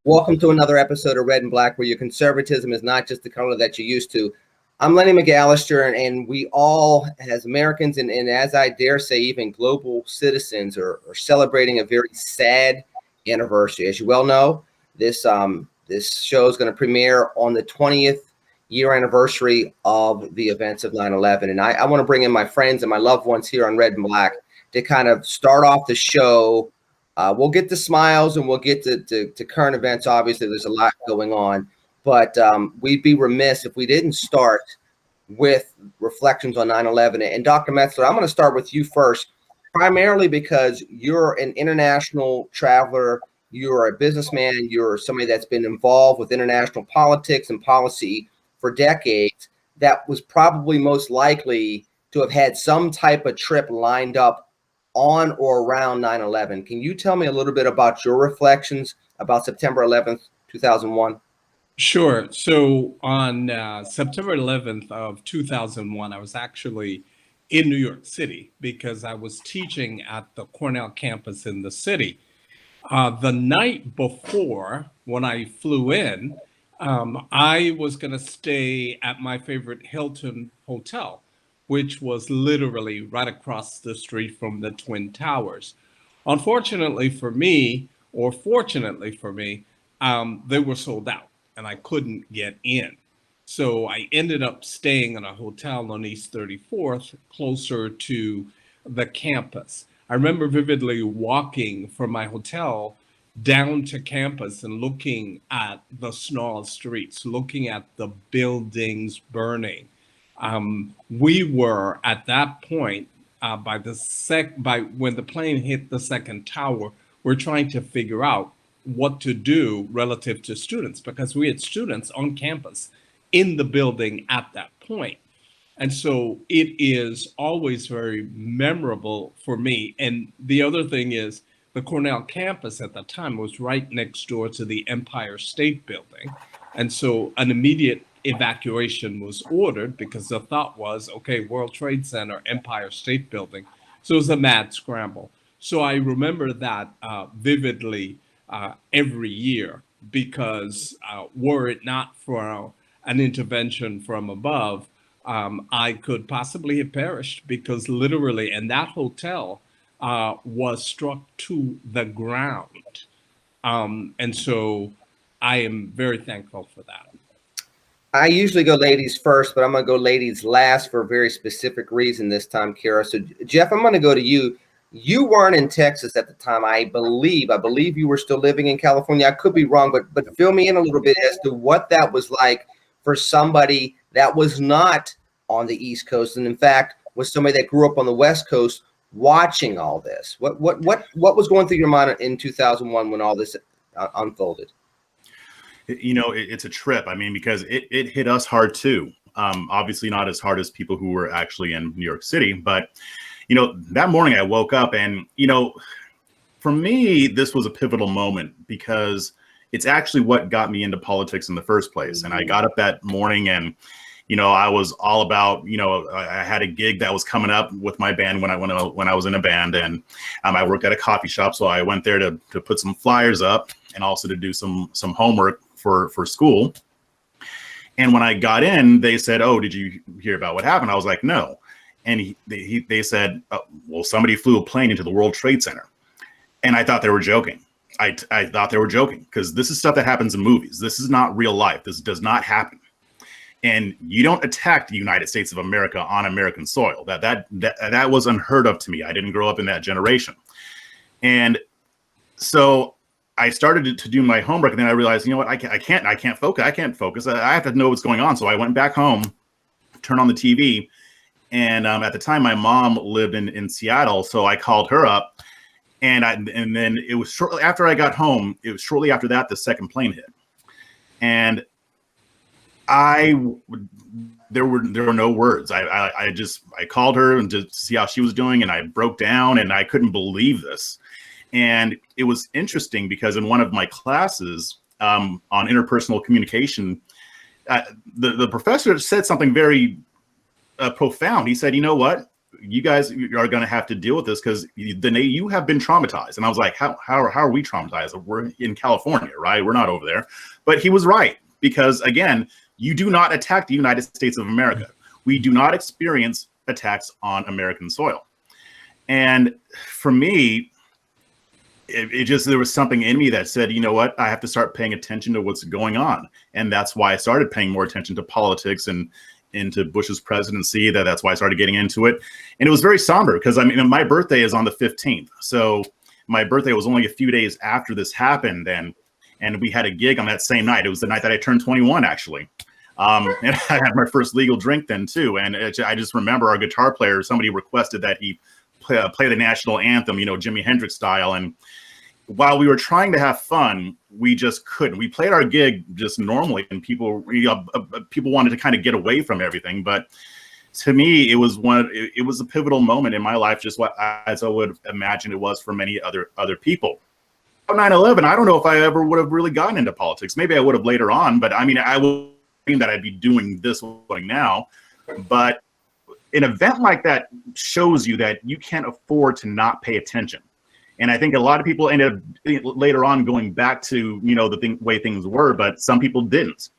Welcome to another episode of Red and Black, where your conservatism is not just the color that you're used to. I'm Lenny McAllister, and we all, as Americans, and as I dare say, even global citizens, are celebrating a very sad anniversary. As you well know, this show is going to premiere on the 20th year anniversary of the events of 9/11. And I want to bring in my friends and my loved ones here on Red and Black to kind of start off the show. We'll get to smiles and we'll get to current events. Obviously, there's a lot going on, but we'd be remiss if we didn't start with reflections on 9/11. And Dr. Metzler, I'm going to start with you first, primarily because you're an international traveler, you're a businessman, you're somebody that's been involved with international politics and policy for decades, that was probably most likely to have had some type of trip lined up on or around 9/11. Can you tell me a little bit about your reflections about September 11th, 2001? Sure. So on September 11th of 2001, I was actually in New York City because I was teaching at the Cornell campus in the city. The night before, when I flew in, I was going to stay at my favorite Hilton hotel, which was literally right across the street from the Twin Towers. Unfortunately for me, or fortunately for me, they were sold out and I couldn't get in. So I ended up staying in a hotel on East 34th, closer to the campus. I remember vividly walking from my hotel down to campus and looking at the snarled streets, looking at the buildings burning. We were at that point by when the plane hit the second tower, we're trying to figure out what to do relative to students because we had students on campus in the building at that point. And so it is always very memorable for me. And the other thing is the Cornell campus at the time was right next door to the Empire State Building. And so an immediate evacuation was ordered because the thought was, okay, World Trade Center, Empire State Building. So it was a mad scramble. So I remember that vividly every year because were it not for an intervention from above, I could possibly have perished because literally, and that hotel was struck to the ground. And so I am very thankful for that. I usually go ladies first, but I'm going to go ladies last for a very specific reason this time, Kara. So, Jeff, I'm going to go to you. You weren't in Texas at the time, I believe. I believe you were still living in California. I could be wrong, but fill me in a little bit as to what that was like for somebody that was not on the East Coast, and in fact was somebody that grew up on the West Coast watching all this. What was going through your mind in 2001 when all this unfolded? You know, it's a trip. I mean, because it hit us hard too. Obviously not as hard as people who were actually in New York City, but you know, that morning I woke up and, you know, for me, this was a pivotal moment because it's actually what got me into politics in the first place. And I got up that morning and, you know, I was all about, you know, I had a gig that was coming up with my band when I was in a band, and I worked at a coffee shop. So I went there to put some flyers up and also to do some homework for school. And when I got in, they said, "Oh, did you hear about what happened?" I was like, "No." And they said, "Oh, well, somebody flew a plane into the World Trade Center." And I thought they were joking. I thought they were joking because this is stuff that happens in movies. This is not real life. This does not happen. And you don't attack the United States of America on American soil. That was unheard of to me. I didn't grow up in that generation. And so I started to do my homework, and then I realized, you know what, I can't focus. I have to know what's going on. So I went back home, turned on the TV, and at the time my mom lived in Seattle, so I called her up, and then it was shortly after I got home. It was shortly after that the second plane hit, and there were no words. I called her and to see how she was doing, and I broke down, and I couldn't believe this. And it was interesting because in one of my classes on interpersonal communication, the professor said something very profound. He said, "You know what? you guys are going to have to deal with this because you have been traumatized. And I was like, how are we traumatized? We're in California, right? We're not over there. But he was right, because again, you do not attack the United States of America. We do not experience attacks on American soil. And for me, it just, there was something in me that said, you know what, I have to start paying attention to what's going on. And that's why I started paying more attention to politics and into Bush's presidency. That's why I started getting into it. And it was very somber because, I mean, my birthday is on the 15th. So my birthday was only a few days after this happened. And we had a gig on that same night. It was the night that I turned 21, actually. And I had my first legal drink then too. And I just remember our guitar player, somebody requested that he play the national anthem, you know, Jimi Hendrix style. And while we were trying to have fun, we just couldn't. We played our gig just normally, and people wanted to kind of get away from everything. But to me, it was a pivotal moment in my life, just as I would imagine it was for many other people. 9/11, I don't know if I ever would have really gotten into politics. Maybe I would have later on, but I mean, I would think that I'd be doing this now. But an event like that shows you that you can't afford to not pay attention. And I think a lot of people ended up later on going back to, you know, the way things were, but some people didn't.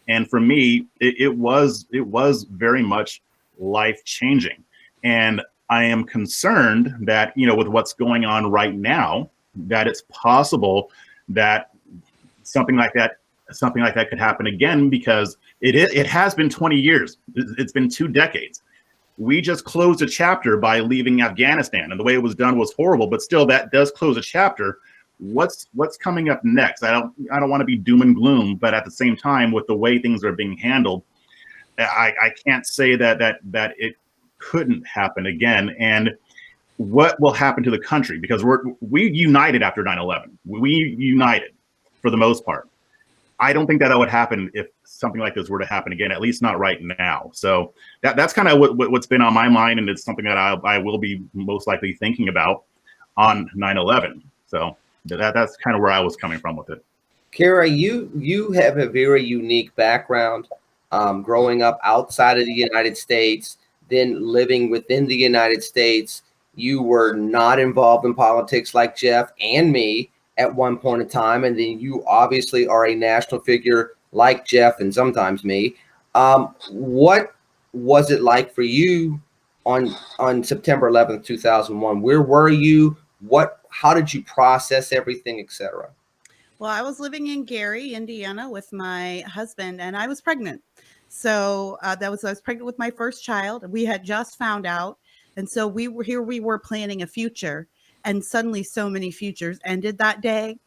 And for me, it was very much life changing. And I am concerned that, you know, with what's going on right now, that it's possible that something like that could happen again, because it has been 20 years. It's been 2 decades. We just closed a chapter by leaving Afghanistan, and the way it was done was horrible, but still that does close a chapter. What's coming up next? I don't want to be doom and gloom, but at the same time, with the way things are being handled, I can't say that it couldn't happen again. And what will happen to the country? Because we united after 9/11. We united for the most part. I don't think that would happen if something like this were to happen again, at least not right now. So that's kind of what's been on my mind, and it's something that I will be most likely thinking about on 9/11. So that's kind of where I was coming from with it. Kara, you have a very unique background, growing up outside of the United States, then living within the United States. You were not involved in politics like Jeff and me at one point in time, and then you obviously are a national figure like Jeff and sometimes me. What was it like for you on September 11th, 2001? Where were you? How did you process everything, etc.? Well, I was living in Gary, Indiana with my husband, and I was pregnant. So I was pregnant with my first child. We had just found out. And so we were planning a future, and suddenly so many futures ended that day.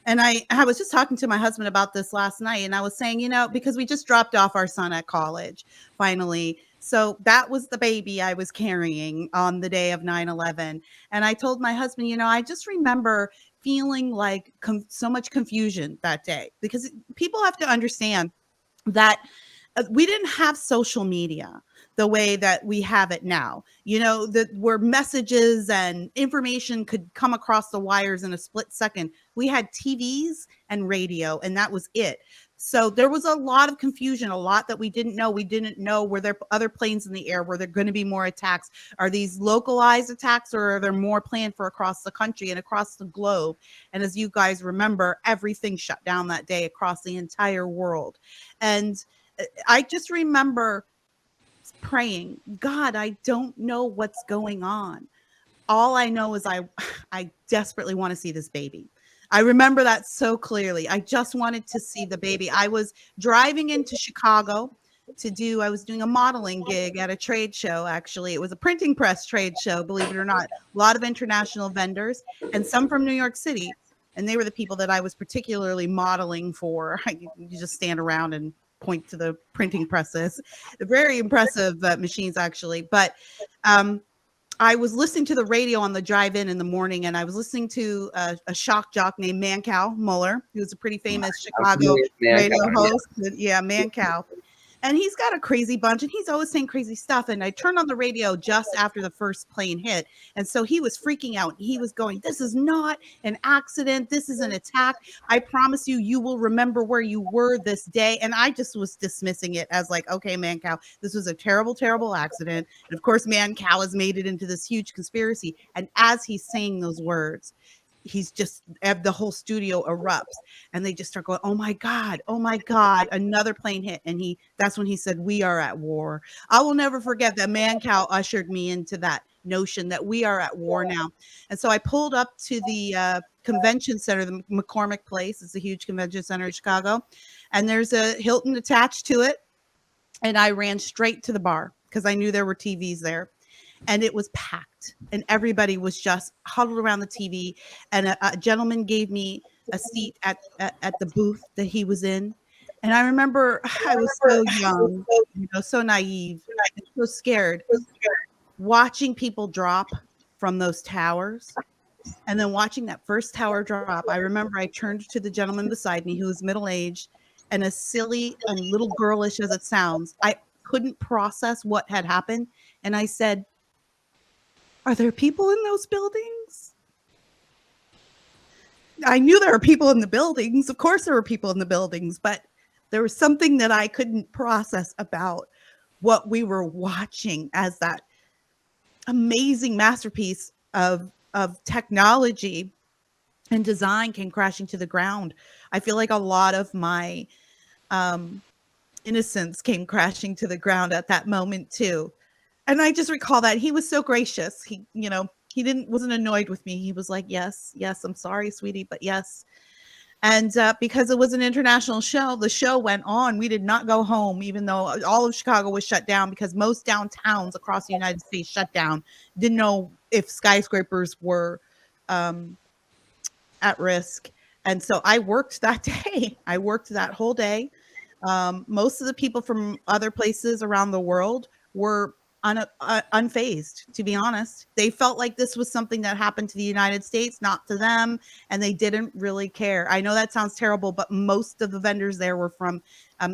And I was just talking to my husband about this last night, and I was saying, you know, because we just dropped off our son at college finally. So that was the baby I was carrying on the day of 9/11. And I told my husband, you know, I just remember feeling like so much confusion that day, because people have to understand that we didn't have social media the way that we have it now, you know, where messages and information could come across the wires in a split second. We had TVs and radio, and that was it. So there was a lot of confusion, a lot that we didn't know. We didn't know, were there other planes in the air? Were there going to be more attacks? Are these localized attacks, or are there more planned for across the country and across the globe? And as you guys remember, everything shut down that day across the entire world. And I just remember praying, God, I don't know what's going on. All I know is I desperately want to see this baby. I remember that so clearly. I just wanted to see the baby. I was driving into Chicago I was doing a modeling gig at a trade show. Actually, it was a printing press trade show, believe it or not. A lot of international vendors and some from New York City. And they were the people that I was particularly modeling for. You just stand around and point to the printing presses. Very impressive machines, actually. But I was listening to the radio on the drive-in in the morning, and I was listening to a shock jock named Mancow Muller, who was a pretty famous Chicago radio host. Yeah, Mancow. And he's got a crazy bunch, and he's always saying crazy stuff. And I turned on the radio just after the first plane hit. And so he was freaking out. He was going, this is not an accident. This is an attack. I promise you, you will remember where you were this day. And I just was dismissing it as like, okay, man cow, this was a terrible, terrible accident. And of course, man cow has made it into this huge conspiracy. And as he's saying those words, he's just, the whole studio erupts, and they just start going, oh my God, another plane hit. And that's when he said, we are at war. I will never forget that man cow ushered me into that notion that we are at war now. And so I pulled up to the convention center, the McCormick Place. It's a huge convention center in Chicago, and there's a Hilton attached to it. And I ran straight to the bar because I knew there were TVs there. And it was packed, and everybody was just huddled around the TV. And a gentleman gave me a seat at the booth that he was in. And I remember I was so young, so naive, and so scared, watching people drop from those towers. And then watching that first tower drop, I remember I turned to the gentleman beside me who was middle-aged, and as silly and little girlish as it sounds, I couldn't process what had happened. And I said, are there people in those buildings? I knew there were people in the buildings. Of course there were people in the buildings, but there was something that I couldn't process about what we were watching as that amazing masterpiece of technology and design came crashing to the ground. I feel like a lot of my innocence came crashing to the ground at that moment too. And I just recall that he was so gracious. He wasn't annoyed with me. He was like, yes, I'm sorry, sweetie, but yes. And because it was an international show, the show went on. We did not go home, even though all of Chicago was shut down, because most downtowns across the United States shut down. Didn't know if skyscrapers were at risk. And so I worked that day. I worked that whole day. Most of the people from other places around the world were unfazed, to be honest. They felt like this was something that happened to the United States, not to them, and they didn't really care. I know that sounds terrible, but most of the vendors there were from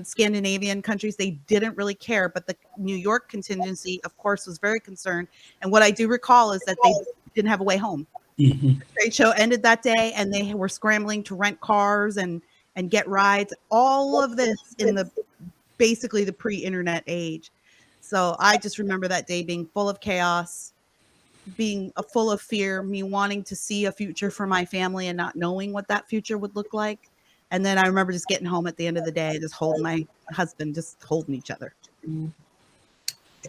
Scandinavian countries. They didn't really care, but the New York contingency, of course, was very concerned. And what I do recall is that they didn't have a way home. Mm-hmm. The trade show ended that day, and they were scrambling to rent cars and get rides. All of this in basically the pre-internet age. So I just remember that day being full of chaos, being full of fear, me wanting to see a future for my family and not knowing what that future would look like. And then I remember just getting home at the end of the day, just holding my husband, just holding each other.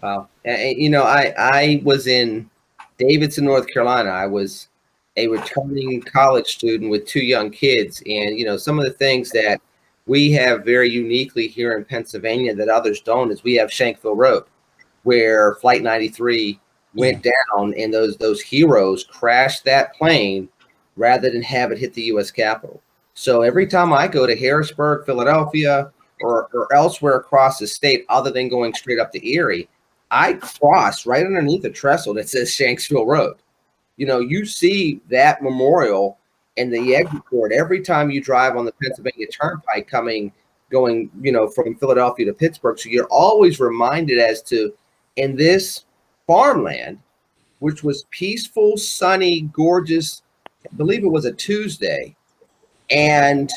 Wow. I was in Davidson, North Carolina. I was a returning college student with 2 young kids. And, some of the things that we have very uniquely here in Pennsylvania that others don't is we have Shankville Road, where Flight 93 went down, and those heroes crashed that plane rather than have it hit the U.S. Capitol. So every time I go to Harrisburg, Philadelphia, or elsewhere across the state, other than going straight up to Erie, I cross right underneath the trestle that says Shanksville Road. You see that memorial and the exit port every time you drive on the Pennsylvania Turnpike going, from Philadelphia to Pittsburgh. So you're always reminded as to, in this farmland, which was peaceful, sunny, gorgeous, I believe it was a Tuesday. And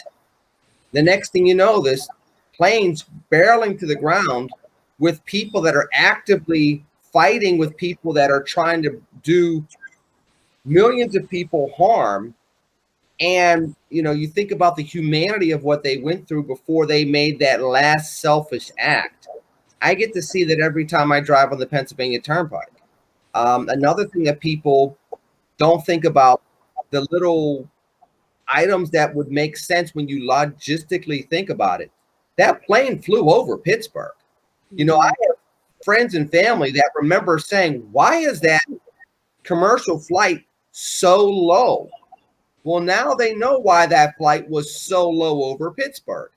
the next thing you know, this plane's barreling to the ground with people that are actively fighting with people that are trying to do millions of people harm. And, you think about the humanity of what they went through before they made that last selfish act. I get to see that every time I drive on the Pennsylvania Turnpike. Another thing that people don't think about, the little items that would make sense when you logistically think about it. That plane flew over Pittsburgh. I have friends and family that remember saying, why is that commercial flight so low? Well, now they know why that flight was so low over Pittsburgh.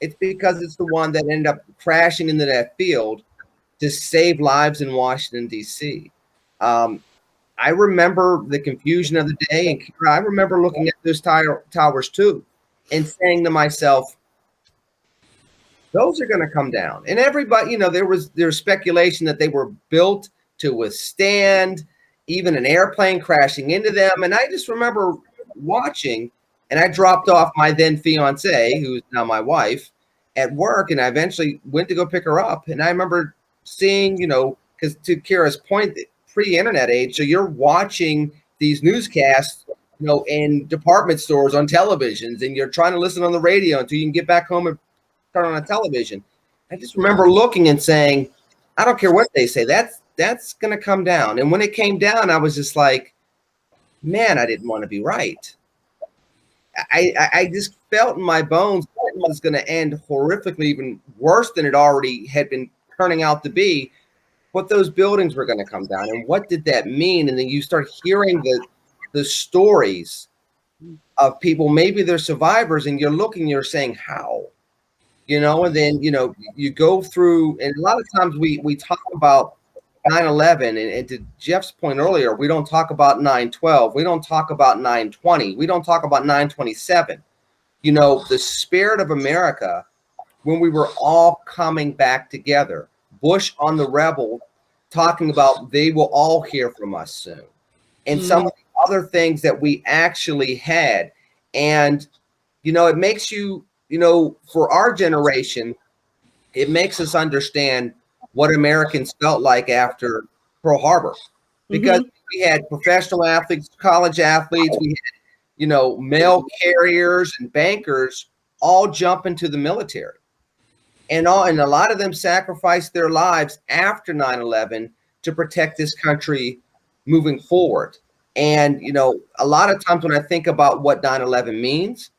It's because it's the one that ended up crashing into that field to save lives in Washington, D.C. I remember the confusion of the day, and I remember looking at those towers too and saying to myself, those are going to come down. And everybody, there's speculation that they were built to withstand even an airplane crashing into them. And I just remember watching, and I dropped off my then fiance, who's now my wife, at work, and I eventually went to go pick her up. And I remember seeing, because to Kira's point, pre-internet age, so you're watching these newscasts, in department stores on televisions, and you're trying to listen on the radio until you can get back home and turn on a television. I just remember looking and saying, I don't care what they say, that's going to come down. And when it came down, I was just like, man, I didn't want to be right. I just felt in my bones that it was going to end horrifically, even worse than it already had been turning out to be. But those buildings were going to come down, and what did that mean? And then you start hearing the stories of people, maybe they're survivors, and you're saying how, and then you go through, and a lot of times we talk about 9/11, and to Jeff's point earlier, we don't talk about 9/12, we don't talk about 9/20, we don't talk about 9/27. The spirit of America, when we were all coming back together, Bush on the Rebel talking about they will all hear from us soon, and some of the other things that we actually had. And it makes you, for our generation, it makes us understand what Americans felt like after Pearl Harbor, because we had professional athletes, college athletes, we had, mail carriers and bankers all jump into the military. And a lot of them sacrificed their lives after 9/11 to protect this country moving forward. And, a lot of times when I think about what 9/11 means,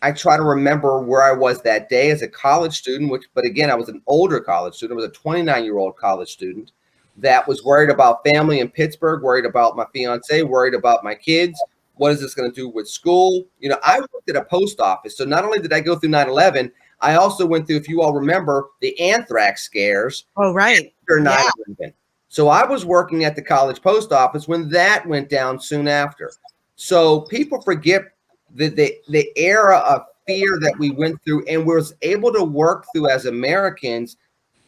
I try to remember where I was that day as a college student, but again, I was an older college student. I was a 29-year-old college student that was worried about family in Pittsburgh, worried about my fiance, worried about my kids. What is this going to do with school? I worked at a post office. So not only did I go through 9/11, I also went through, if you all remember, the anthrax scares. Oh, right. After 9/11. So I was working at the college post office when that went down soon after. So people forget the era of fear that we went through and was able to work through as Americans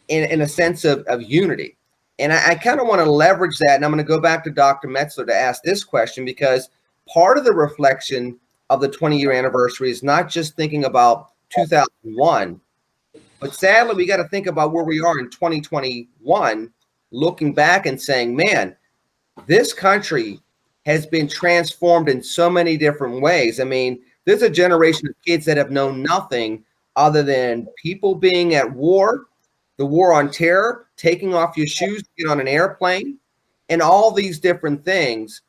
in a sense of unity. And I kind of want to leverage that. And I'm going to go back to Dr. Metzler to ask this question, because part of the reflection of the 20-year anniversary is not just thinking about 2001, but sadly, we got to think about where we are in 2021, looking back and saying, man, this country has been transformed in so many different ways. I mean, there's a generation of kids that have known nothing other than people being at war, the war on terror, taking off your shoes to get on an airplane, and all these different things.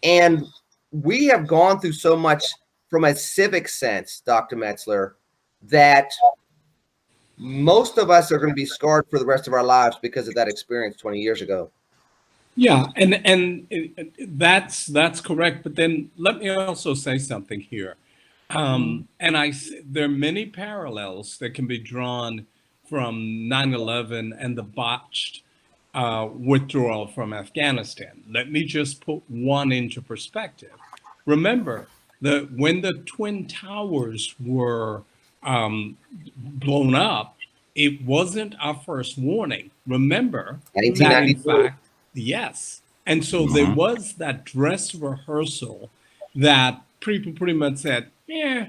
And we have gone through so much from a civic sense, Dr. Metzler, that most of us are going to be scarred for the rest of our lives because of that experience 20 years ago. Yeah, and that's correct. But then let me also say something here. There are many parallels that can be drawn from 9/11 and the botched withdrawal from Afghanistan. Let me just put one into perspective. Remember when the Twin Towers were blown up, it wasn't our first warning. Remember that, in fact, yes. And so there was that dress rehearsal that people pretty much said, yeah.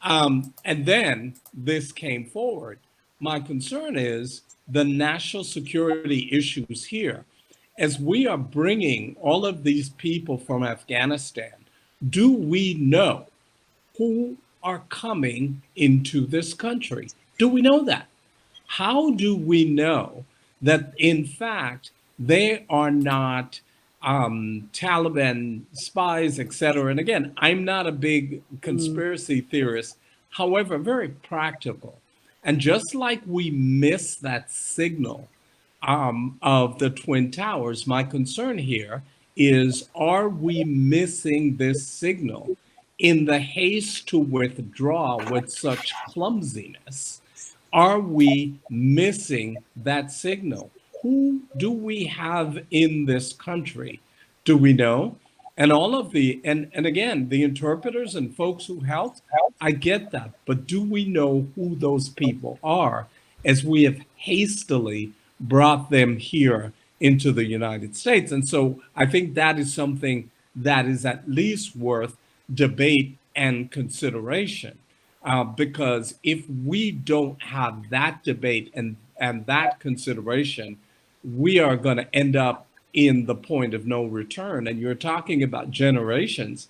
And then this came forward. My concern is the national security issues here. As we are bringing all of these people from Afghanistan, do we know who are coming into this country? Do we know that? How do we know that, in fact, they are not Taliban spies, et cetera? And again, I'm not a big conspiracy theorist, however, very practical. And just like we miss that signal of the Twin Towers, my concern here is, are we missing this signal in the haste to withdraw with such clumsiness? Are we missing that signal? Who do we have in this country? Do we know? And all of and again, the interpreters and folks who helped, I get that. But do we know who those people are? as we have hastily brought them here into the United States. And so I think that is something that is at least worth debate and consideration. Because if we don't have that debate and that consideration, we are going to end up in the point of no return. And you're talking about generations.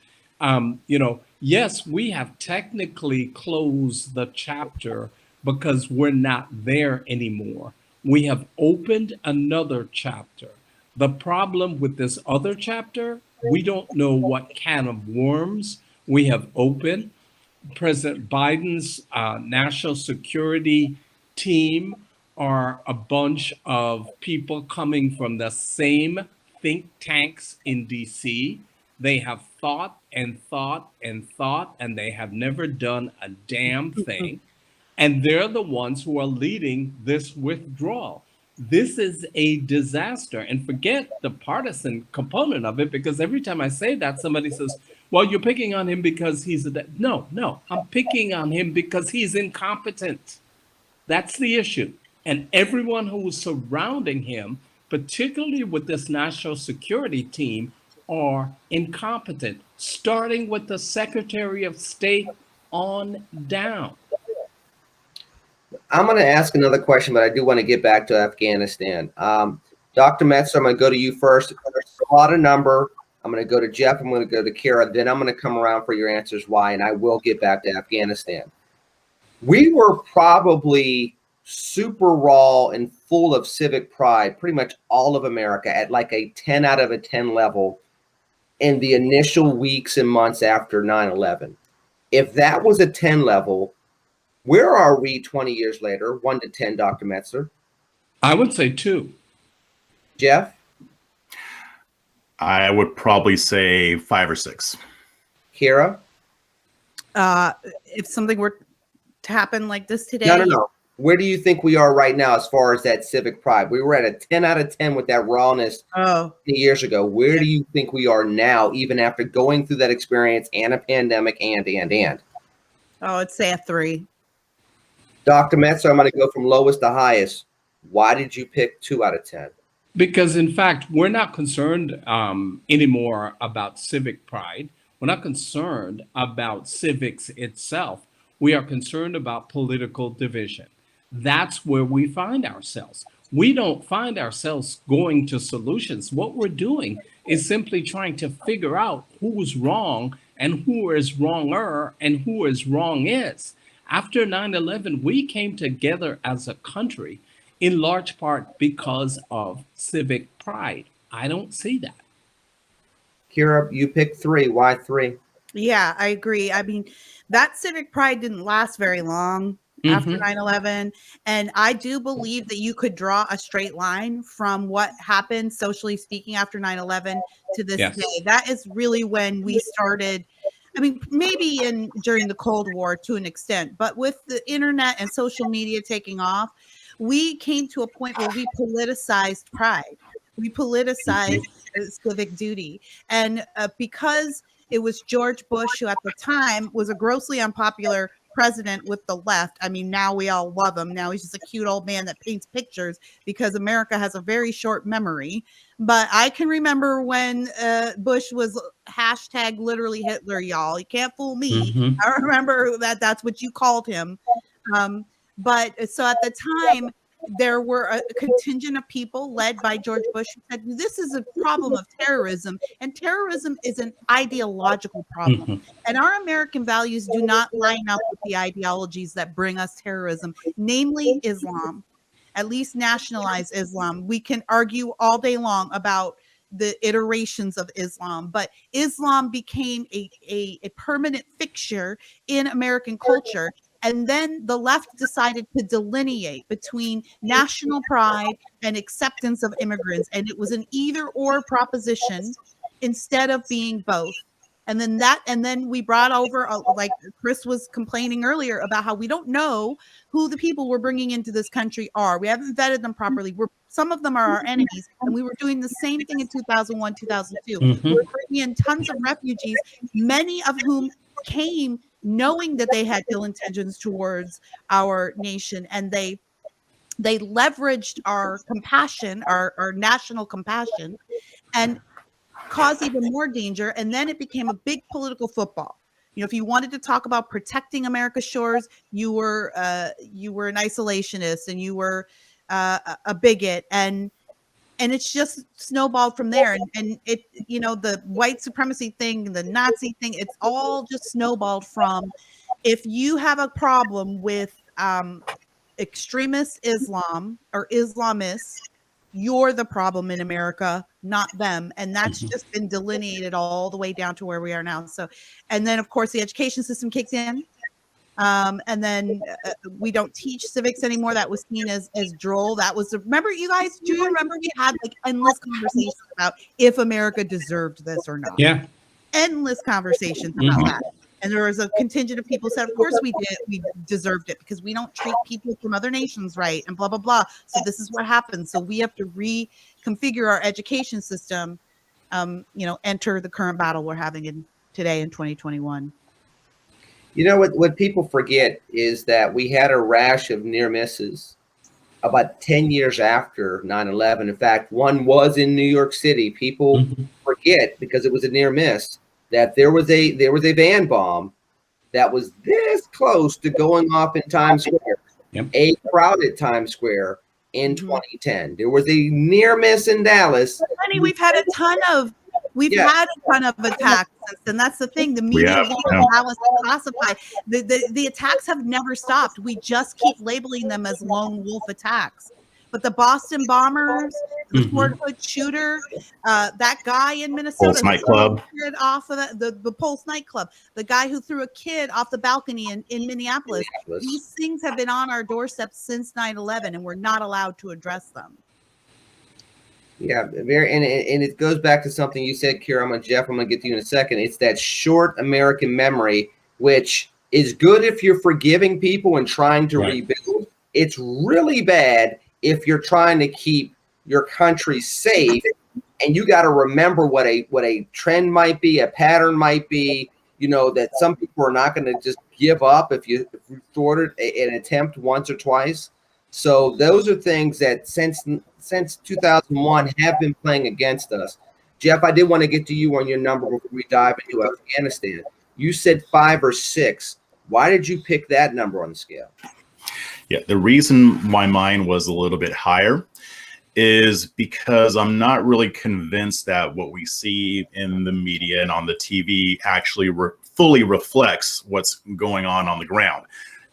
Yes, we have technically closed the chapter because we're not there anymore. We have opened another chapter. The problem with this other chapter, we don't know what can of worms we have opened. President Biden's national security team are a bunch of people coming from the same think tanks in DC. They have thought and thought and thought, and they have never done a damn thing. And they're the ones who are leading this withdrawal. This is a disaster. And forget the partisan component of it, because every time I say that, somebody says, well, you're picking on him because he's no, I'm picking on him because he's incompetent. That's the issue. And everyone who's surrounding him, particularly with this national security team, are incompetent, starting with the Secretary of State on down. I'm going to ask another question, but I do want to get back to Afghanistan. Dr. Metzler, I'm going to go to you first. A lot of number. I'm going to go to Jeff. I'm going to go to Kara. Then I'm going to come around for your answers why, and I will get back to Afghanistan. We were probably super raw and full of civic pride, pretty much all of America, at like a 10 out of a 10 level in the initial weeks and months after 9/11. If that was a 10 level, where are we 20 years later, 1 to 10, Dr. Metzler? I would say 2. Jeff? I would probably say 5 or 6. Kira? If something were to happen like this today. No. Where do you think we are right now as far as that civic pride? We were at a 10 out of 10 with that rawness 10 years ago. Where do you think we are now, even after going through that experience and a pandemic and? Oh, I'd say a 3. Dr. Metzler, I'm going to go from lowest to highest. Why did you pick 2 out of 10? Because, in fact, we're not concerned anymore about civic pride. We're not concerned about civics itself. We are concerned about political division. That's where we find ourselves. We don't find ourselves going to solutions. What we're doing is simply trying to figure out who's wrong and who is wronger and who is wrong is. After 9/11, we came together as a country in large part because of civic pride. I don't see that. Kira, you picked 3. Why 3? Yeah, I agree. I mean, that civic pride didn't last very long after 9/11. And I do believe that you could draw a straight line from what happened, socially speaking, after 9/11 to this day. That is really when we started. I mean, maybe during the Cold War to an extent, but with the internet and social media taking off, we came to a point where we politicized pride. We politicized civic duty. And because it was George Bush, who at the time was a grossly unpopular president with the left. I mean, now we all love him. Now he's just a cute old man that paints pictures because America has a very short memory. But I can remember when Bush was hashtag literally Hitler, y'all. You can't fool me. I remember that's what you called him. But so at the time, there were a contingent of people led by George Bush who said, this is a problem of terrorism, and terrorism is an ideological problem. And our American values do not line up with the ideologies that bring us terrorism, namely Islam, at least nationalized Islam. We can argue all day long about the iterations of Islam, but Islam became a permanent fixture in American culture. And then the left decided to delineate between national pride and acceptance of immigrants. And it was an either or proposition instead of being both. And then we brought over, like Chris was complaining earlier about how we don't know who the people we're bringing into this country are. We haven't vetted them properly. Some of them are our enemies. And we were doing the same thing in 2001, 2002. We're bringing in tons of refugees, many of whom came knowing that they had ill intentions towards our nation, and they They leveraged our compassion, our national compassion, and caused even more danger. And then it became a big political football. If you wanted to talk about protecting America's shores, you were an isolationist, and you were a bigot, and it's just snowballed from there. And it, the white supremacy thing, the Nazi thing, it's all just snowballed from, if you have a problem with extremist Islam or Islamists, you're the problem in America, not them. And that's just been delineated all the way down to where we are now. So, and then of course the education system kicks in. And then we don't teach civics anymore. That was seen as droll. That was remember, you guys, do you remember we had like endless conversations about if America deserved this or not? Yeah. Endless conversations about that. And there was a contingent of people who said, of course we did. We deserved it because we don't treat people from other nations right, and blah, blah, blah. So this is what happens. So we have to reconfigure our education system, enter the current battle we're having today in 2021. What people forget is that we had a rash of near misses about 10 years after 9/11. In fact, one was in New York City. People forget, because it was a near miss, that there was a van bomb that was this close to going off in Times Square, a crowded Times Square in 2010. There was a near miss in Dallas. Honey, we've had a ton of attacks, and that's the thing. The media won't allow us to classify. The attacks have never stopped. We just keep labeling them as lone wolf attacks. But the Boston bombers, the Fort Hood shooter, that guy in Minnesota, Pulse nightclub, off of the Pulse nightclub, the guy who threw a kid off the balcony in Minneapolis. These things have been on our doorstep since 9/11, and we're not allowed to address them. Yeah, and it goes back to something you said, Kira. Jeff, I'm gonna get to you in a second. It's that short American memory, which is good if you're forgiving people and trying to rebuild. It's really bad if you're trying to keep your country safe, and you got to remember what a trend might be, a pattern might be. That some people are not going to just give up if you thwarted an attempt once or twice. So those are things that since 2001 have been playing against us. Jeff, I did want to get to you on your number before we dive into Afghanistan. You said 5 or 6. Why did you pick that number on the scale? Yeah, the reason why mine was a little bit higher is because I'm not really convinced that what we see in the media and on the TV actually fully reflects what's going on the ground.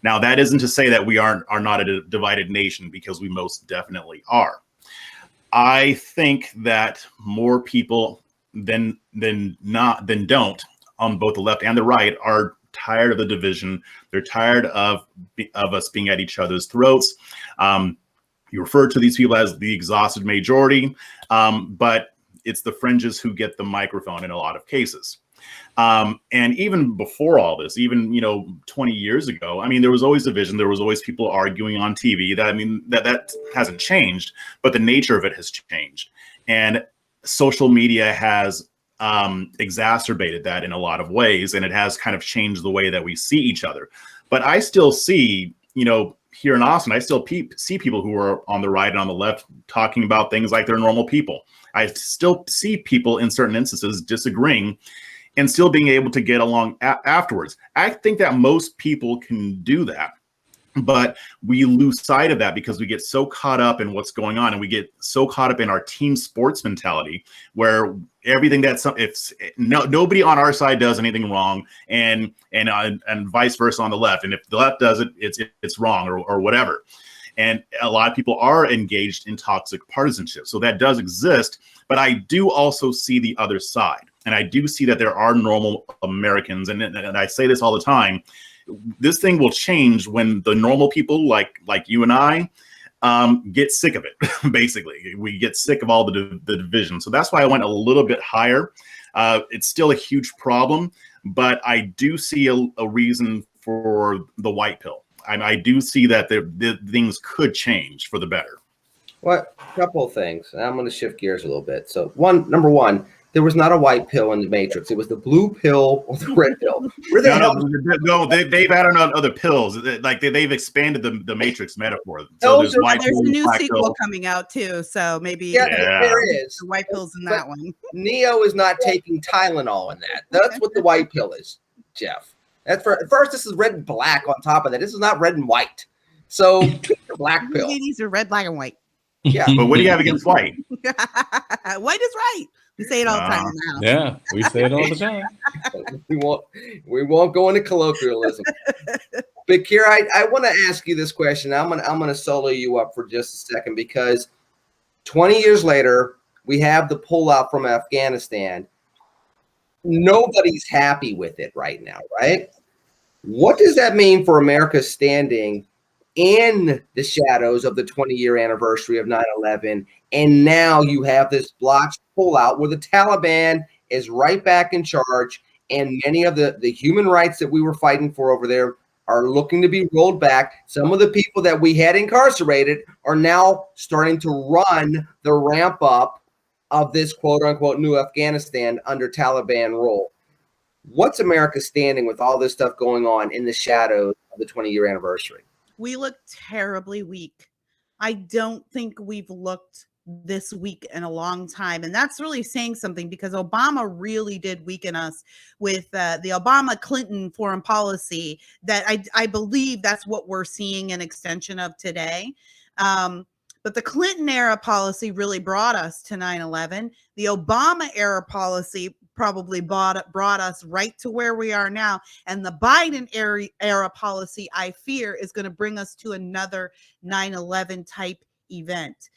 Now, that isn't to say that we are not a divided nation, because we most definitely are. I think that more people than don't, on both the left and the right, are tired of the division. They're tired of us being at each other's throats. You refer to these people as the exhausted majority, but it's the fringes who get the microphone in a lot of cases. And even before all this, even 20 years ago, there was always division. There was always people arguing on TV. That hasn't changed, but the nature of it has changed. And social media has exacerbated that in a lot of ways, and it has kind of changed the way that we see each other. But I still see, here in Austin, I still see people who are on the right and on the left talking about things like they're normal people. I still see people in certain instances disagreeing and still being able to get along afterwards. I think that most people can do that, but we lose sight of that because we get so caught up in what's going on, and we get so caught up in our team sports mentality, where everything nobody on our side does anything wrong, and vice versa on the left, and if the left does it, it's wrong or whatever. And a lot of people are engaged in toxic partisanship, so that does exist. But I do also see the other side, and I do see that there are normal Americans, and I say this all the time. This thing will change when the normal people like you and I get sick of it. Basically, we get sick of all the division. So that's why I went a little bit higher. It's still a huge problem, but I do see a reason for the white pill. I do see that the things could change for the better. Well, a couple of things. I'm going to shift gears a little bit. So number one, There was not a white pill in the Matrix. It was the blue pill or the red pill. Where the hell? No, they've added on other pills. Like they've expanded the Matrix metaphor. So Those there's are- white There's pill, a new black sequel pill. coming out too, so maybe Yeah, Yeah. there is. the white pills in But- that one. Neo is not taking Tylenol in that. That's what the white pill is, Jeff. That's first. This is red and black on top of that. This is not red and white. So pick the black pill. These are red, black, and white. Yeah. But what do you have against white? White is right. We say it all the time in the house. Yeah, we say it all the time. we won't go into colloquialism. But Kira, I want to ask you this question. I'm gonna solo you up for just a second, because 20 years later, we have the pullout from Afghanistan. Nobody's happy with it right now, right? What does that mean for America's standing in the shadows of the 20-year anniversary of 9/11? And now you have this blotched pullout where the Taliban is right back in charge, and many of the human rights that we were fighting for over there are looking to be rolled back. Some of the people that we had incarcerated are now starting to run the ramp up of this quote-unquote new Afghanistan under Taliban rule. What's America standing with all this stuff going on in the shadows of the 20-year anniversary? We look terribly weak. I don't think we've looked this weak in a long time. And that's really saying something, because Obama really did weaken us with the Obama-Clinton foreign policy that I believe that's what we're seeing an extension of today. But the Clinton era policy really brought us to 9/11. The Obama era policy probably brought us right to where we are now. And the Biden era policy, I fear, is going to bring us to another 9/11 type event.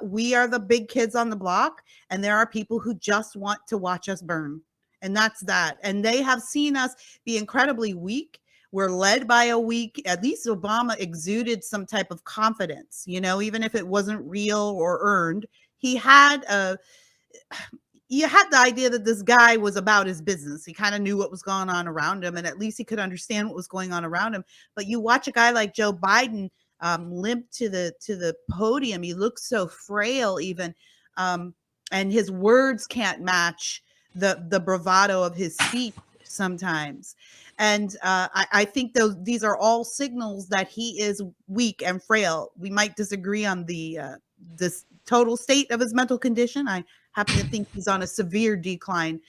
We are the big kids on the block, and there are people who just want to watch us burn. And that's that. And they have seen us be incredibly weak. We're led by a weak, at least Obama exuded some type of confidence, even if it wasn't real or earned. You had the idea that this guy was about his business. He kind of knew what was going on around him, and at least he could understand what was going on around him. But you watch a guy like Joe Biden limp to the podium. He looks so frail even, and his words can't match the bravado of his speech sometimes. And I think these are all signals that he is weak and frail. We might disagree on this total state of his mental condition. I happen to think he's on a severe decline.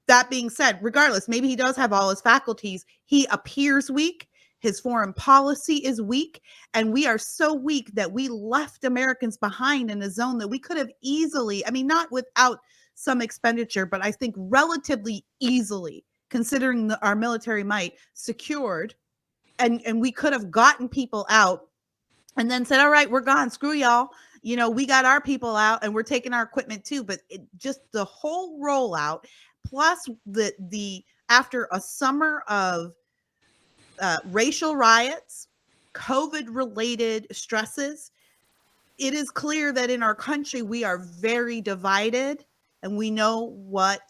That being said, regardless, maybe he does have all his faculties. He appears weak. His foreign policy is weak, and we are so weak that we left Americans behind in a zone that we could have easily, not without some expenditure, but I think relatively easily, considering our military might, secured, and we could have gotten people out and then said, all right, we're gone, screw y'all. We got our people out and we're taking our equipment too. But just the whole rollout, plus the after a summer of racial riots, COVID-related stresses, it is clear that in our country we are very divided, and we know what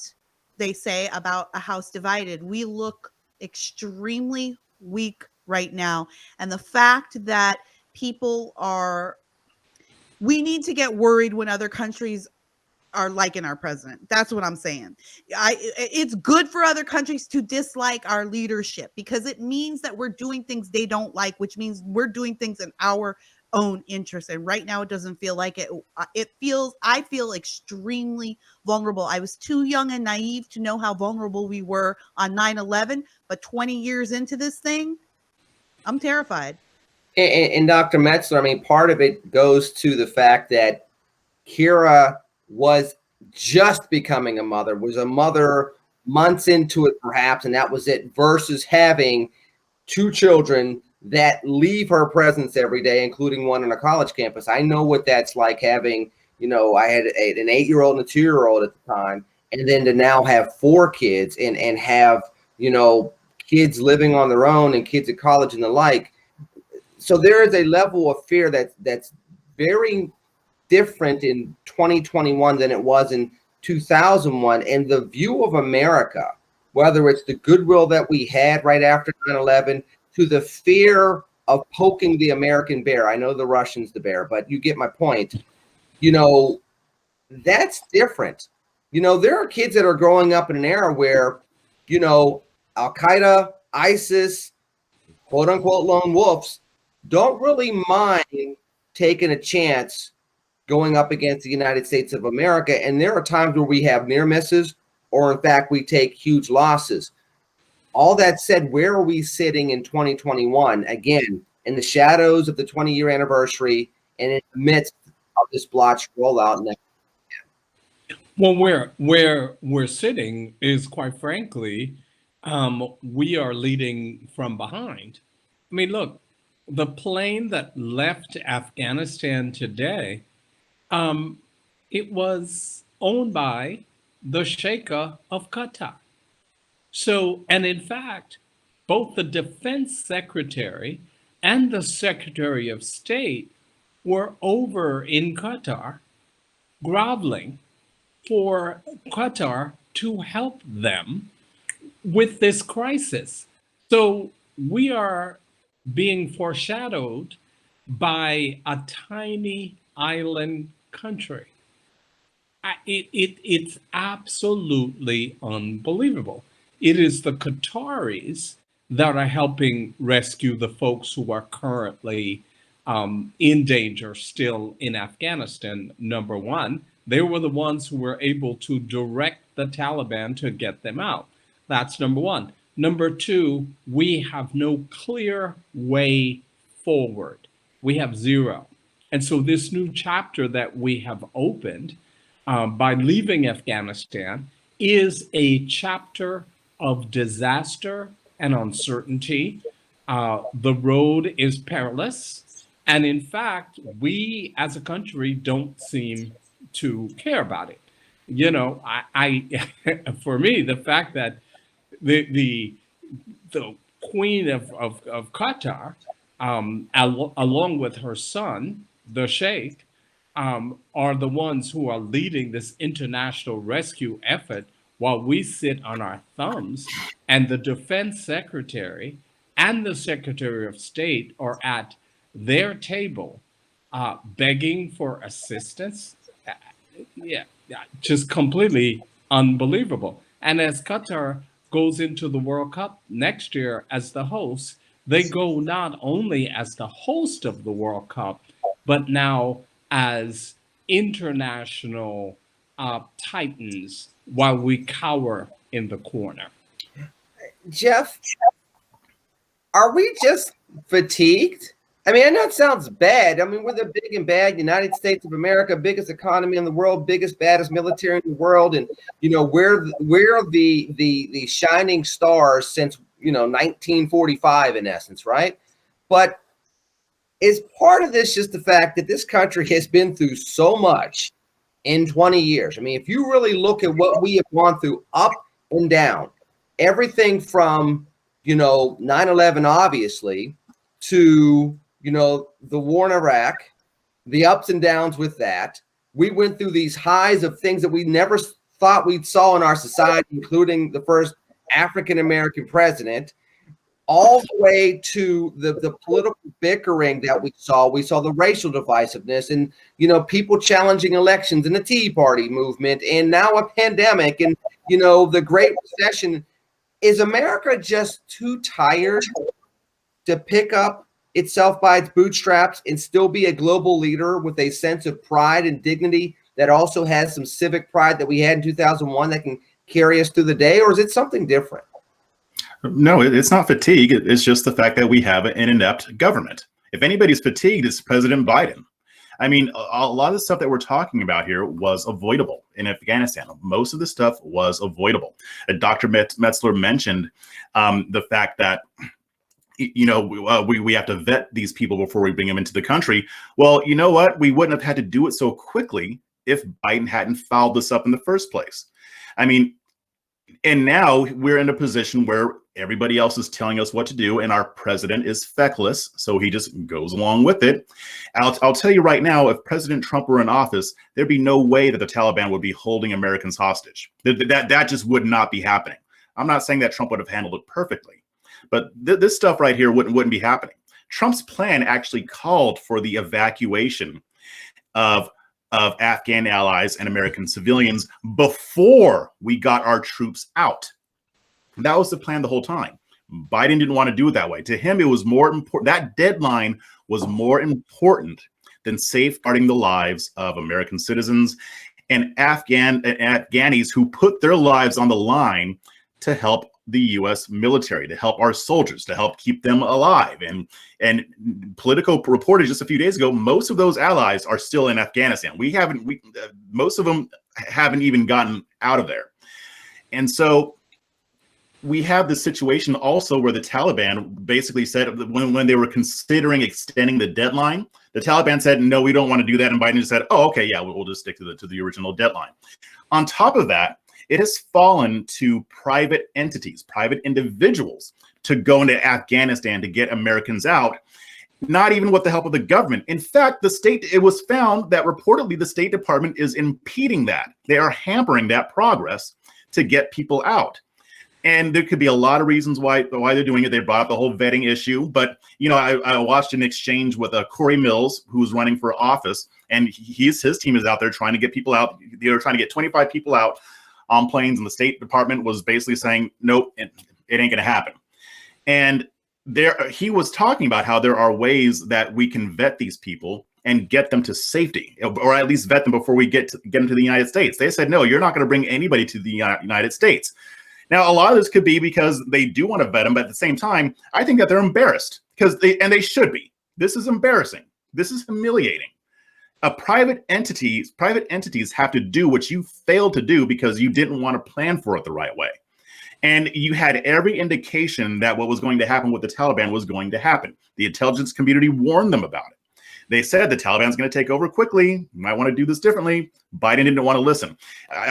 they say about a house divided. We look extremely weak right now, and the fact that we need to get worried when other countries are liking our president. That's what I'm saying. It's good for other countries to dislike our leadership, because it means that we're doing things they don't like, which means we're doing things in our own interest. And right now it doesn't feel like it. I feel extremely vulnerable. I was too young and naive to know how vulnerable we were on 9/11, but 20 years into this thing, I'm terrified. And Dr. Metzler, part of it goes to the fact that Kira was just becoming a mother, was a mother months into it perhaps, and that was it, versus having two children that leave her presence every day, including one on a college campus. I know what that's like having, I had an 8-year-old and a 2-year-old at the time, and then to now have 4 kids and have, kids living on their own and kids at college and the like. So there is a level of fear that's very different in 2021 than it was in 2001. And the view of America, whether it's the goodwill that we had right after 9/11 to the fear of poking the American bear. I know the Russians the bear, but you get my point. That's different. there are kids that are growing up in an era where, Al Qaeda, ISIS, quote unquote lone wolves don't really mind taking a chance going up against the United States of America. And there are times where we have near misses, or in fact, we take huge losses. All that said, where are we sitting in 2021? Again, in the shadows of the 20-year anniversary and in the midst of this blotched rollout. Well, where we're sitting is, quite frankly, we are leading from behind. I mean, look, the plane that left Afghanistan today, it was owned by the Sheikh of Qatar. So, and in fact, both the defense secretary and the secretary of state were over in Qatar groveling for Qatar to help them with this crisis. So we are being foreshadowed by a tiny island country. It's absolutely unbelievable. It is the Qataris that are helping rescue the folks who are currently in danger still in Afghanistan, number one. They were the ones who were able to direct the Taliban to get them out. That's number one. Number two, we have no clear way forward. We have zero. And so this new chapter that we have opened by leaving Afghanistan is a chapter of disaster and uncertainty. The road is perilous. And in fact, we as a country don't seem to care about it. I for me, the fact that the Queen of Qatar, along with her son, the Sheikh, are the ones who are leading this international rescue effort while we sit on our thumbs, and the defense secretary and the secretary of state are at their table begging for assistance. Yeah, just completely unbelievable. And as Qatar goes into the World Cup next year as the host, they go not only as the host of the World Cup, but now as international titans while we cower in the corner. Jeff, are we just fatigued? I mean, I know it sounds bad. I mean, we're the big and bad United States of America, biggest economy in the world, biggest, baddest military in the world. And, we're the shining stars since, 1945 in essence, right? But is part of this just the fact that this country has been through so much in 20 years? I mean, if you really look at what we have gone through up and down, everything from, 9/11, obviously, to, the war in Iraq, the ups and downs with that. We went through these highs of things that we never thought we'd saw in our society, including the first African-American president, all the way to the political bickering that we saw. We saw the racial divisiveness and, people challenging elections and the Tea Party movement, and now a pandemic and, the Great Recession. Is America just too tired to pick up itself by its bootstraps and still be a global leader with a sense of pride and dignity that also has some civic pride that we had in 2001 that can carry us through the day? Or is it something different? No, it's not fatigue. It's just the fact that we have an inept government. If anybody's fatigued, it's President Biden. I mean, a lot of the stuff that we're talking about here was avoidable in Afghanistan. Most of the stuff was avoidable. Dr. Metzler mentioned the fact that we have to vet these people before we bring them into the country. Well, you know what? We wouldn't have had to do it so quickly if Biden hadn't fouled this up in the first place. I mean, and now we're in a position where everybody else is telling us what to do, and our president is feckless, so he just goes along with it. I'll tell you right now, if President Trump were in office, there'd be no way that the Taliban would be holding Americans hostage. That just would not be happening. I'm not saying that Trump would have handled it perfectly, but this stuff right here wouldn't be happening. Trump's plan actually called for the evacuation of of Afghan allies and American civilians before we got our troops out. That was the plan the whole time. Biden didn't want to do it that way. To him, it was more important. That deadline was more important than safeguarding the lives of American citizens and Afghanis who put their lives on the line to help the U.S. military, to help our soldiers, to help keep them alive. And Politico reported just a few days ago, most of those allies are still in Afghanistan. Most of them haven't even gotten out of there. And so we have this situation also where the Taliban basically said when they were considering extending the deadline, the Taliban said, no, we don't want to do that. And Biden just said, oh, okay, yeah, we'll just stick to the original deadline. On top of that, it has fallen to private entities, private individuals to go into Afghanistan to get Americans out, not even with the help of the government. In fact, it was found that reportedly the State Department is impeding that. They are hampering that progress to get people out. And there could be a lot of reasons why they're doing it. They brought up the whole vetting issue. But, you know, I watched an exchange with Corey Mills, who's running for office, and his team is out there trying to get people out. They were trying to get 25 people out on planes, and the State Department was basically saying, nope, it ain't going to happen. And he was talking about how there are ways that we can vet these people and get them to safety, or at least vet them before we get them to the United States. They said, no, you're not going to bring anybody to the United States. Now, a lot of this could be because they do want to vet them, but at the same time, I think that they're embarrassed and they should be. This is embarrassing. This is humiliating. Private entities have to do what you failed to do because you didn't want to plan for it the right way. And you had every indication that what was going to happen with the Taliban was going to happen. The intelligence community warned them about it. They said the Taliban's going to take over quickly. You might want to do this differently. Biden didn't want to listen.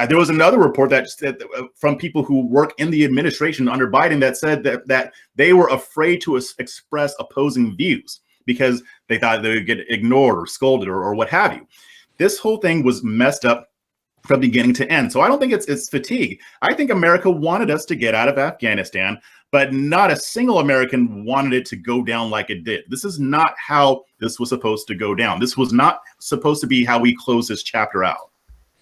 There was another report that said from people who work in the administration under Biden that said that they were afraid to express opposing views because they thought they would get ignored or scolded or what have you. This whole thing was messed up from beginning to end. So I don't think it's fatigue. I think America wanted us to get out of Afghanistan, but not a single American wanted it to go down like it did. This is not how this was supposed to go down. This was not supposed to be how we close this chapter out.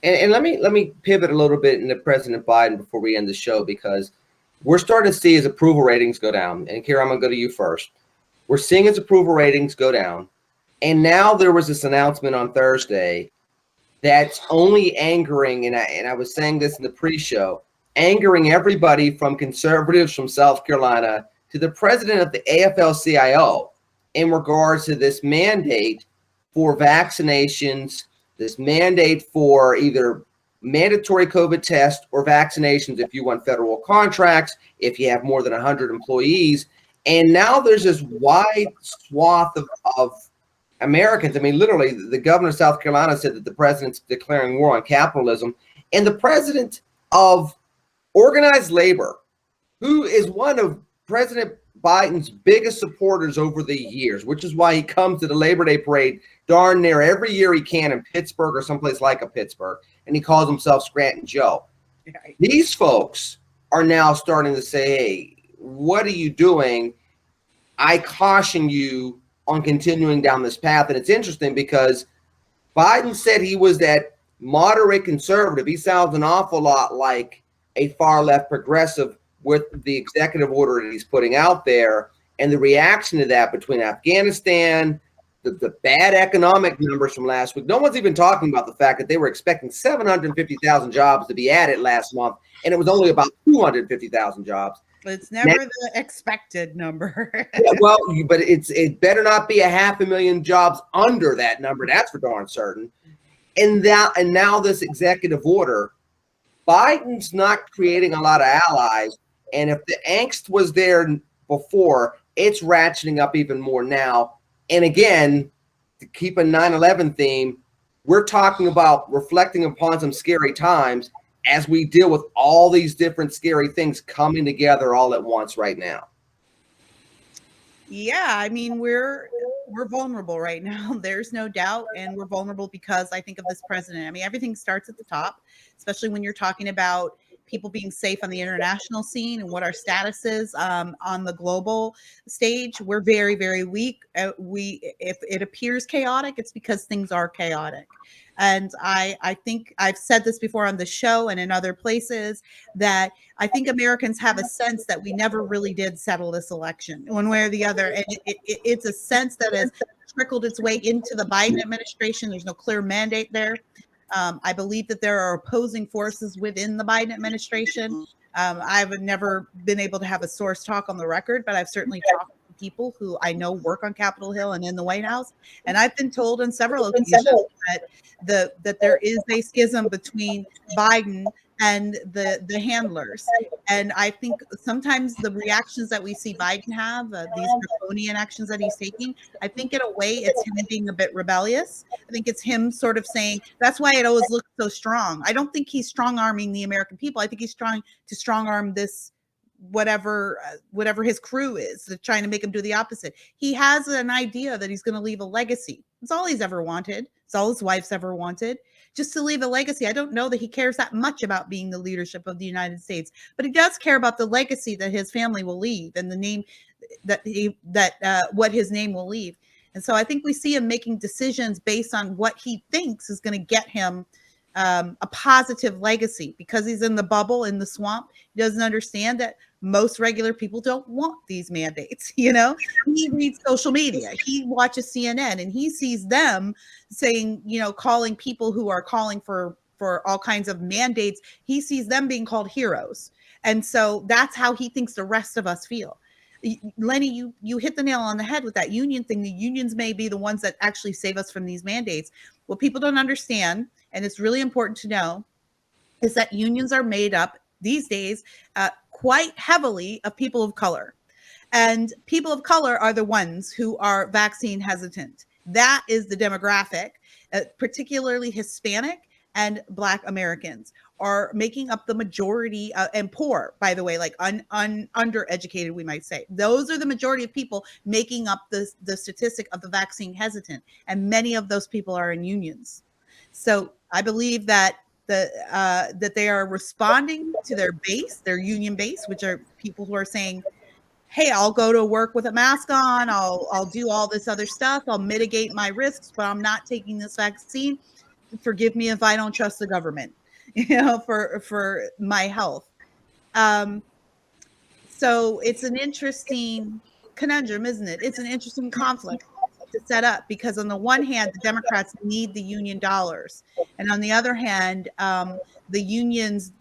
And let me pivot a little bit into President Biden before we end the show, because we're starting to see his approval ratings go down. And Kira, I'm going to go to you first. We're seeing his approval ratings go down. And now there was this announcement on Thursday that's only angering, and I was saying this in the pre-show, angering everybody from conservatives from South Carolina to the president of the AFL-CIO in regards to this mandate for vaccinations, this mandate for either mandatory COVID test or vaccinations if you want federal contracts, if you have more than 100 employees. And now there's this wide swath of Americans. I mean, literally, the governor of South Carolina said that the president's declaring war on capitalism. And the president of organized labor, who is one of President Biden's biggest supporters over the years, which is why he comes to the Labor Day parade darn near every year he can in Pittsburgh or someplace like a Pittsburgh, and he calls himself Scranton Joe. Right. These folks are now starting to say, hey, what are you doing? I caution you on continuing down this path. And it's interesting because Biden said he was that moderate conservative. He sounds an awful lot like a far left progressive with the executive order that he's putting out there, and the reaction to that between Afghanistan, the bad economic numbers from last week. No one's even talking about the fact that they were expecting 750,000 jobs to be added last month, and it was only about 250,000 jobs. It's never the expected number. Yeah, well, but it better not be 500,000 jobs under that number. That's for darn certain. And now this executive order, Biden's not creating a lot of allies. And if the angst was there before, it's ratcheting up even more now. And again, to keep a 9/11 theme, we're talking about reflecting upon some scary times as we deal with all these different scary things coming together all at once right now. Yeah, I mean, we're vulnerable right now. There's no doubt. And we're vulnerable because I think of this president. I mean, everything starts at the top, especially when you're talking about people being safe on the international scene and what our status is on the global stage, we're very, very weak. If it appears chaotic, it's because things are chaotic. And I think I've said this before on the show and in other places, that I think Americans have a sense that we never really did settle this election one way or the other. And it's a sense that has trickled its way into the Biden administration. There's no clear mandate there. I believe that there are opposing forces within the Biden administration. I've never been able to have a source talk on the record, but I've certainly talked to people who I know work on Capitol Hill and in the White House. And I've been told on several occasions that there is a schism between Biden and the handlers. And I think sometimes the reactions that we see Biden have, these draconian actions that he's taking, I think in a way it's him being a bit rebellious. I think it's him sort of saying, that's why it always looks so strong. I don't think he's strong arming the American people. I think he's trying to strong arm this whatever his crew is. They're trying to make him do the opposite. He has an idea that he's going to leave a legacy. It's all he's ever wanted. It's all his wife's ever wanted, just to leave a legacy. I don't know that he cares that much about being the leadership of the United States, but he does care about the legacy that his family will leave and the name what his name will leave. And so I think we see him making decisions based on what he thinks is going to get him a positive legacy, because he's in the bubble, in the swamp. He doesn't understand that most regular people don't want these mandates. He reads social media, he watches CNN, and he sees them saying, calling people who are calling for all kinds of mandates. He sees them being called heroes. And so that's how he thinks the rest of us feel. Lenny, you hit the nail on the head with that union thing. The unions may be the ones that actually save us from these mandates. What people don't understand, and it's really important to know, is that unions are made up these days quite heavily of people of color. And people of color are the ones who are vaccine hesitant. That is the demographic, particularly Hispanic and Black Americans are making up the majority, and poor, by the way, like undereducated, we might say. Those are the majority of people making up the statistic of the vaccine hesitant. And many of those people are in unions. So I believe that that they are responding to their base, their union base, which are people who are saying, hey, I'll go to work with a mask on, I'll do all this other stuff, I'll mitigate my risks, but I'm not taking this vaccine. Forgive me if I don't trust the government, for my health. So it's an interesting conundrum, isn't it? It's an interesting conflict to set up, because on the one hand, the Democrats need the union dollars. And on the other hand, the unions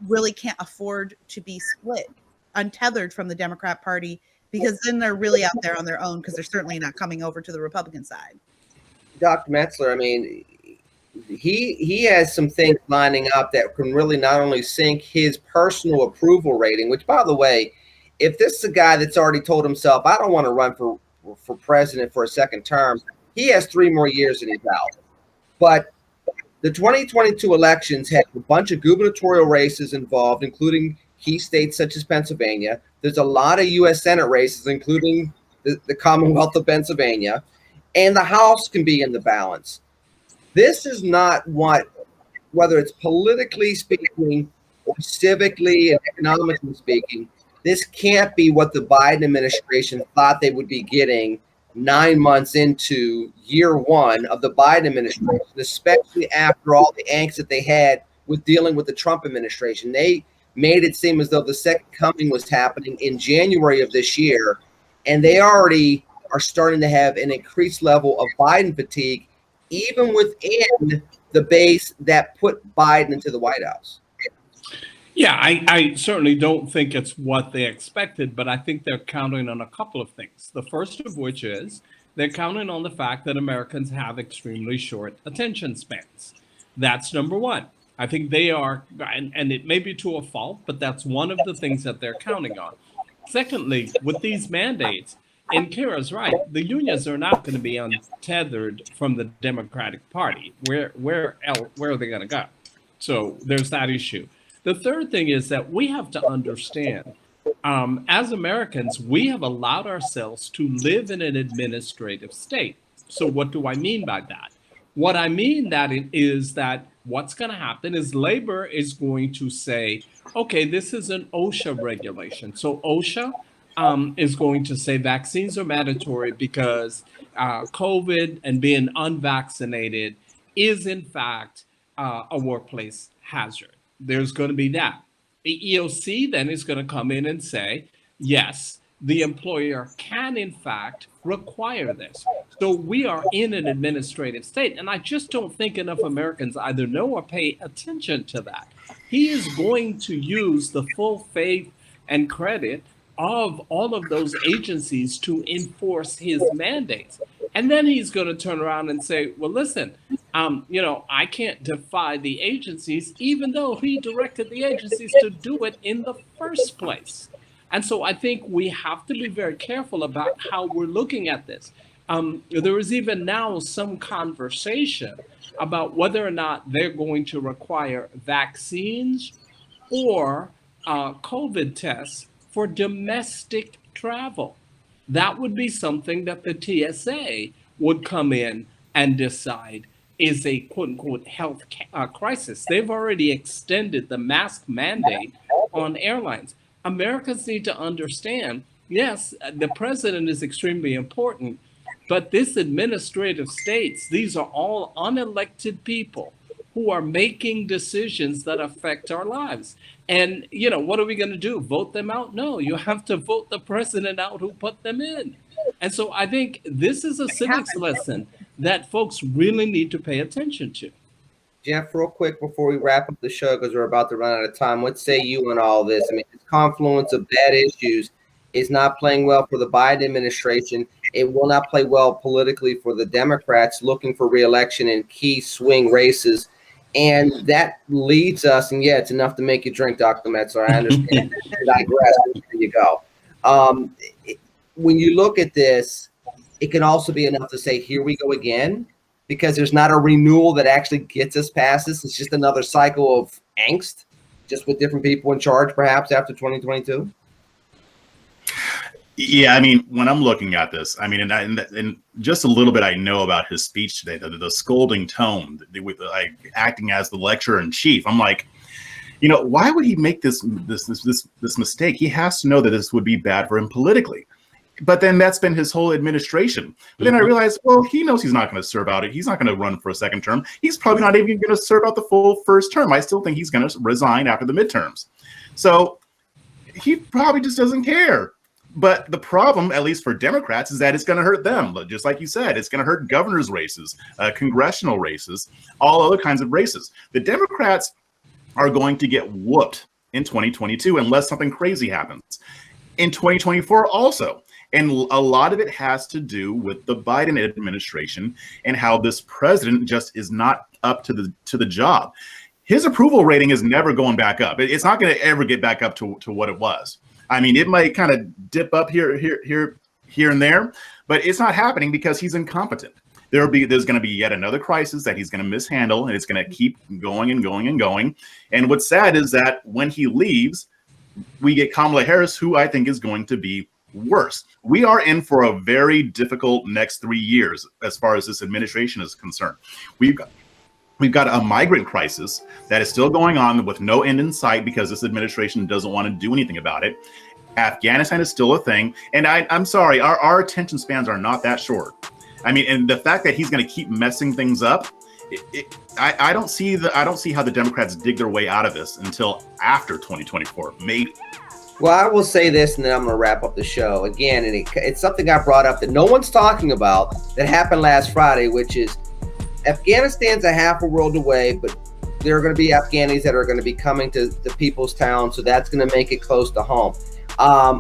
really can't afford to be split, untethered from the Democrat Party, because then they're really out there on their own, because they're certainly not coming over to the Republican side. Dr. Metzler, I mean, he has some things lining up that can really not only sink his personal approval rating, which, by the way, if this is a guy that's already told himself, I don't want to run for president for a second term, he has 3 more years in his out. But the 2022 elections had a bunch of gubernatorial races involved, including key states such as Pennsylvania. There's a lot of U.S. Senate races, including the Commonwealth of Pennsylvania, and the House can be in the balance. This is not whether it's politically speaking or civically and economically speaking, this can't be what the Biden administration thought they would be getting 9 months into year 1 of the Biden administration, especially after all the angst that they had with dealing with the Trump administration. They made it seem as though the second coming was happening in January of this year, and they already are starting to have an increased level of Biden fatigue, even within the base that put Biden into the White House. Yeah, I certainly don't think it's what they expected, but I think they're counting on a couple of things. The first of which is they're counting on the fact that Americans have extremely short attention spans. That's number one. I think they are, and it may be to a fault, but that's one of the things that they're counting on. Secondly, with these mandates, and Kara's right, the unions are not going to be untethered from the Democratic Party. Where are they going to go? So there's that issue. The third thing is that we have to understand, as Americans, we have allowed ourselves to live in an administrative state. So what do I mean by that? What I mean is that what's going to happen is labor is going to say, okay, this is an OSHA regulation. So OSHA is going to say vaccines are mandatory because COVID and being unvaccinated is in fact a workplace hazard. There's going to be that. The EOC then is going to come in and say, yes, the employer can in fact require this. So we are in an administrative state. And I just don't think enough Americans either know or pay attention to that. He is going to use the full faith and credit of all of those agencies to enforce his mandates. And then he's going to turn around and say, well, listen, I can't defy the agencies, even though he directed the agencies to do it in the first place. And so I think we have to be very careful about how we're looking at this. There is even now some conversation about whether or not they're going to require vaccines or COVID tests for domestic travel. That would be something that the TSA would come in and decide is a quote unquote health crisis. They've already extended the mask mandate on airlines. Americans need to understand, yes, the president is extremely important, but this administrative states, these are all unelected people who are making decisions that affect our lives. And, what are we going to do? Vote them out? No, you have to vote the president out who put them in. And so I think this is a civics lesson that folks really need to pay attention to. Jeff, real quick before we wrap up the show, because we're about to run out of time, what say you on all this? I mean, this confluence of bad issues is not playing well for the Biden administration. It will not play well politically for the Democrats looking for re-election in key swing races. And that leads us, and yeah, it's enough to make you drink, Dr. Metzler. I understand. I digress. There you go. When you look at this, it can also be enough to say, here we go again, because there's not a renewal that actually gets us past this. It's just another cycle of angst, just with different people in charge, perhaps after 2022. Yeah, I mean, when I'm looking at this, I mean, and just a little bit I know about his speech today, the scolding tone, with like acting as the lecturer in chief. I'm like, why would he make this mistake? He has to know that this would be bad for him politically. But then that's been his whole administration. But then I realized, well, he knows he's not going to serve out it. He's not going to run for a second term. He's probably not even going to serve out the full first term. I still think he's going to resign after the midterms. So he probably just doesn't care. But the problem, at least for Democrats, is that it's going to hurt them. Just like you said, it's going to hurt governor's races, congressional races, all other kinds of races. The Democrats are going to get whooped in 2022 unless something crazy happens. In 2024 also. And a lot of it has to do with the Biden administration and how this president just is not up to the job. His approval rating is never going back up. It's not going to ever get back up to what it was. I mean, it might kind of dip up here and there, but it's not happening because he's incompetent. There's going to be yet another crisis that he's going to mishandle, and it's going to keep going and going and going. And what's sad is that when he leaves, we get Kamala Harris, who I think is going to be worse. We are in for a very difficult next 3 years as far as this administration is concerned. We've got a migrant crisis that is still going on with no end in sight because this administration doesn't want to do anything about it. Afghanistan is still a thing. And I'm sorry, our attention spans are not that short. I mean, and the fact that he's going to keep messing things up, I don't see how the Democrats dig their way out of this until after 2024, maybe. Well, I will say this, and then I'm going to wrap up the show. Again, and it's something I brought up that no one's talking about that happened last Friday, which is Afghanistan's a half a world away, but there are going to be Afghanis that are going to be coming to the people's town, so that's going to make it close to home.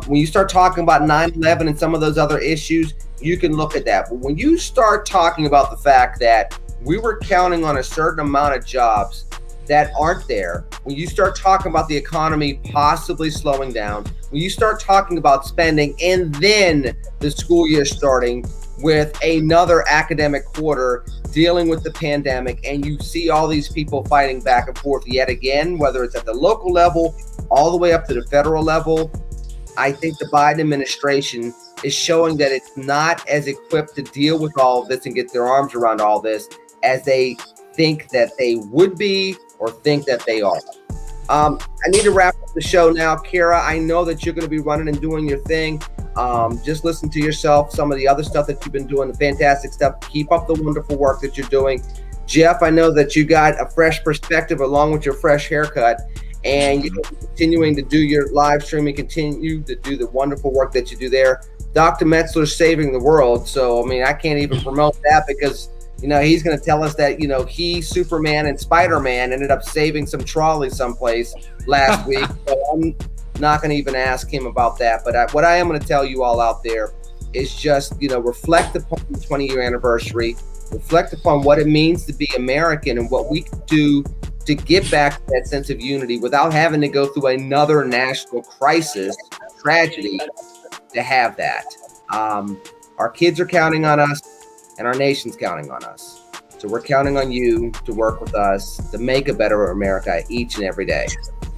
When you start talking about 9/11 and some of those other issues, you can look at that. But when you start talking about the fact that we were counting on a certain amount of jobs that aren't there, when you start talking about the economy possibly slowing down, when you start talking about spending, and then the school year starting with another academic quarter dealing with the pandemic, and you see all these people fighting back and forth yet again, whether it's at the local level, all the way up to the federal level, I think the Biden administration is showing that it's not as equipped to deal with all of this and get their arms around all this as they think that they would be or think that they are. I need to wrap up the show now. Kara, I know that you're going to be running and doing your thing. Just listen to yourself, some of the other stuff that you've been doing, the fantastic stuff. Keep up the wonderful work that you're doing. Jeff, I know that you got a fresh perspective along with your fresh haircut, and you're continuing to do your live streaming, continue to do the wonderful work that you do there. Dr. Metzler's saving the world. So, I mean, I can't even promote that because, you know, he's going to tell us that, you know, he, Superman, and Spider-Man ended up saving some trolley someplace last week. So I'm not going to even ask him about that. But what I am going to tell you all out there is just, you know, reflect upon the 20-year anniversary, reflect upon what it means to be American and what we can do to get back to that sense of unity without having to go through another national crisis, tragedy, to have that. Our kids are counting on us, and our nation's counting on us. So we're counting on you to work with us to make a better America each and every day.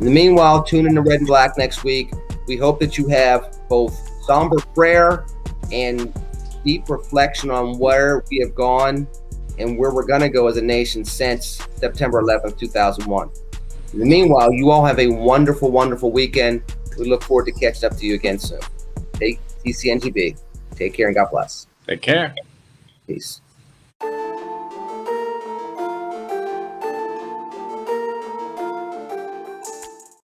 In the meanwhile, tune in to Red and Black next week. We hope that you have both somber prayer and deep reflection on where we have gone and where we're going to go as a nation since September 11th, 2001. In the meanwhile, you all have a wonderful, wonderful weekend. We look forward to catching up to you again soon. TCNGB. Take care and God bless. Take care. Peace.